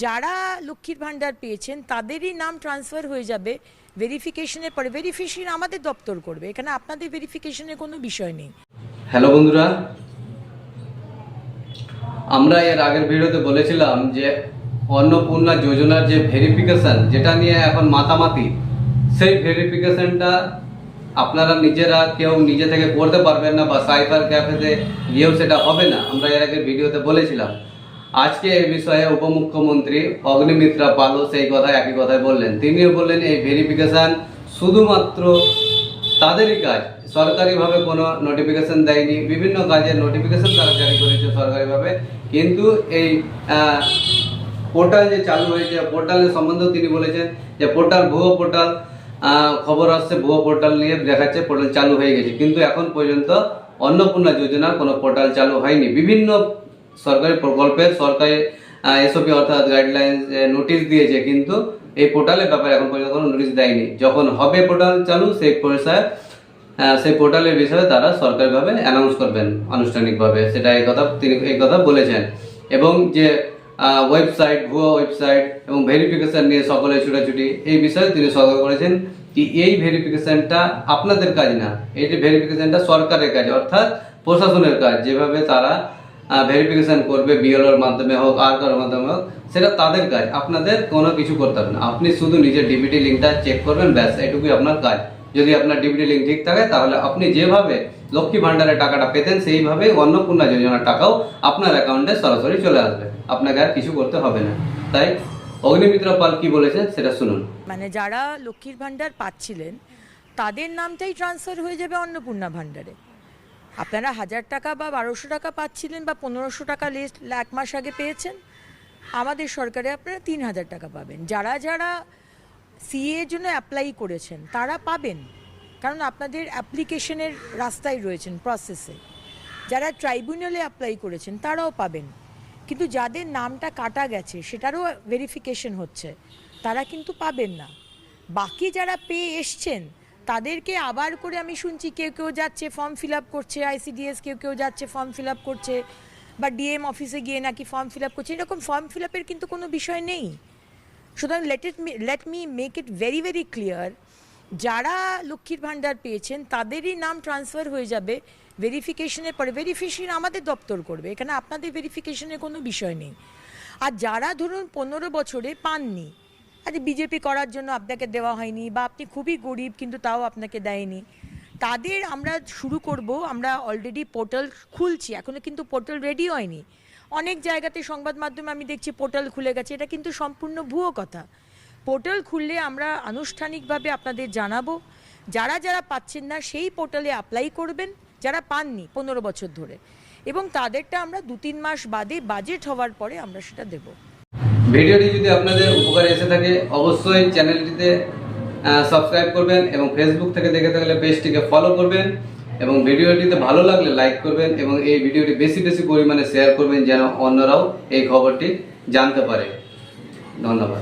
যারা লক্ষ্মীর ভাণ্ডার পেয়েছেন তাদেরই নাম ট্রান্সফার হয়ে যাবে ভেরিফিকেশনের পরে। ভেরিফিকেশন আমাদের দপ্তর করবে, এখানে আপনাদের ভেরিফিকেশনের কোনো বিষয় নেই। হ্যালো বন্ধুরা, আমরা এর আগের ভিডিওতে বলেছিলাম যে অন্নপূর্ণা যোজনার যে ভেরিফিকেশন, যেটা নিয়ে এখন মাতামাতি, সেই ভেরিফিকেশনটা আপনারা নিজেরা কেউ নিজে থেকে করতে পারবেন না বা সাইবার ক্যাফেতে গিয়েও সেটা হবে না। আমরা এর আগের ভিডিওতে বলেছিলাম। আজকে এই বিষয়ে উপমুখ্যমন্ত্রী অগ্নিমিত্রা পালও সেই কথা একই কথাই বললেন। তিনিও বললেন এই ভেরিফিকেশন শুধুমাত্র তাদেরই কাজ, সরকারিভাবে কোনো নোটিফিকেশন দেয়নি। বিভিন্ন কাজের নোটিফিকেশন তারা জারি করেছে সরকারিভাবে, কিন্তু এই পোর্টাল যে চালু হয়েছে, পোর্টালের সম্বন্ধেও তিনি বলেছেন যে পোর্টাল ভুয়ো পোর্টাল, খবর আসছে ভুয়ো পোর্টাল নিয়ে দেখাচ্ছে পোর্টাল চালু হয়ে গেছে, কিন্তু এখন পর্যন্ত অন্নপূর্ণা যোজনার কোনো পোর্টাল চালু হয়নি। বিভিন্ন সরকারি প্রকল্পের সরকারি এসওপি অর্থাৎ গাইডলাইন্স নোটিশ দিয়েছে, কিন্তু এই পোর্টালের ব্যাপারে এখন পর্যন্ত কোনো নোটিশ দেয়নি। যখন হবে পোর্টাল চালু, সেই পোর্টালের বিষয়ে তারা সরকারিভাবে অ্যানাউন্স করবেন আনুষ্ঠানিকভাবে, সেটা তিনি এই কথা বলেছেন। এবং যে ওয়েবসাইট, ভুয়ো ওয়েবসাইট এবং ভেরিফিকেশন নিয়ে সকলে ছুটাছুটি, এই বিষয়ে তিনি সতর্ক করেছেন কি এই ভেরিফিকেশনটা আপনাদের কাজ না, এই যে ভেরিফিকেশনটা সরকারের কাজ, অর্থাৎ প্রশাসনের কাজ। যেভাবে তারা ভেরিফিকেশন করবে, বিএলওর মাধ্যমে হোক আর কারোর মাধ্যমে হোক, সেটা তাদের কাজ, আপনাদের কোনো কিছু করতে হবে না। আপনি শুধু নিজের ডিবিটি লিঙ্কটা চেক করবেন, ব্যাস, এটুকুই আপনার কাজ। যদি আপনার ডিবিটি লিঙ্ক ঠিক থাকে, তাহলে আপনি যেভাবে লক্ষ্মী ভাণ্ডারের টাকাটা পেতেন, সেইভাবেই অন্নপূর্ণা যোজনার টাকাও আপনার অ্যাকাউন্টে সরাসরি চলে আসবে, আপনাকে আর কিছু করতে হবে না। তাই অগ্নিমিত্রা পাল কি বলেছেন সেটা শুনুন। মানে যারা লক্ষ্মীর ভাণ্ডার পাচ্ছিলেন তাদের নামটাই ট্রান্সফার হয়ে যাবে অন্নপূর্ণা ভাণ্ডারে। আপনারা 1000 টাকা বা 1200 টাকা পাচ্ছিলেন বা 1500 টাকা লিস্ট এক মাস আগে পেয়েছেন, আমাদের সরকারে আপনারা 3000 টাকা পাবেন। যারা যারা সিএ এর জন্য অ্যাপ্লাই করেছেন তারা পাবেন, কারণ আপনাদের অ্যাপ্লিকেশনের রাস্তায় রয়েছেন, প্রসেসে। যারা ট্রাইব্যুনালে অ্যাপ্লাই করেছেন তারাও পাবেন, কিন্তু যাদের নামটা কাটা গেছে সেটারও ভেরিফিকেশন হচ্ছে, তারা কিন্তু পাবেন না। বাকি যারা পেয়ে এসছেন তাদেরকে আবার করে আমি শুনছি কেউ কেউ যাচ্ছে ফর্ম ফিল আপ করছে, আইসিডিএস কেউ কেউ যাচ্ছে ফর্ম ফিল আপ করছে, বা ডিএম অফিসে গিয়ে নাকি ফর্ম ফিল আপ করছে। এরকম ফর্ম ফিল আপের কিন্তু কোনো বিষয় নেই। সুতরাং let me make it very very clear, যারা লক্ষ্মীর ভাণ্ডার পেয়েছেন তাদেরই নাম ট্রান্সফার হয়ে যাবে ভেরিফিকেশনের পরে। ভেরিফিকেশন আমাদের দপ্তর করবে, এখানে আপনাদের ভেরিফিকেশনের কোনো বিষয় নেই। আর যারা ধরুন 15 বছরে পাননি, আরে বিজেপি করার জন্য আপনাকে দেওয়া হয়নি, বা আপনি খুবই গরিব কিন্তু তাও আপনাকে দেয়নি, তাদের আমরা শুরু করব। আমরা অলরেডি পোর্টাল খুলছি, এখনও কিন্তু পোর্টাল রেডি হয়নি। অনেক জায়গাতে সংবাদ মাধ্যমে আমি দেখছি পোর্টাল খুলে গেছে, এটা কিন্তু সম্পূর্ণ ভুয়ো কথা। পোর্টাল খুললে আমরা আনুষ্ঠানিকভাবে আপনাদের জানাবো। যারা যারা পাচ্ছেন না সেই পোর্টালে অ্যাপ্লাই করবেন, যারা পাননি 15 বছর ধরে, এবং তাদেরটা আমরা 2-3 মাস বাদে বাজেট হওয়ার পরে আমরা সেটা দেব। ভিডিওটি যদি আপনাদের উপকারে এসে থাকে, অবশ্যই চ্যানেলটিতে সাবস্ক্রাইব করবেন এবং ফেসবুক থেকে দেখে থাকলে পেজটিকে ফলো করবেন, এবং ভিডিওটিতে ভালো লাগলে লাইক করবেন, এবং এই ভিডিওটি বেশি বেশি পরিমাণে শেয়ার করবেন যেন অন্যরাও এই খবরটি জানতে পারে। ধন্যবাদ।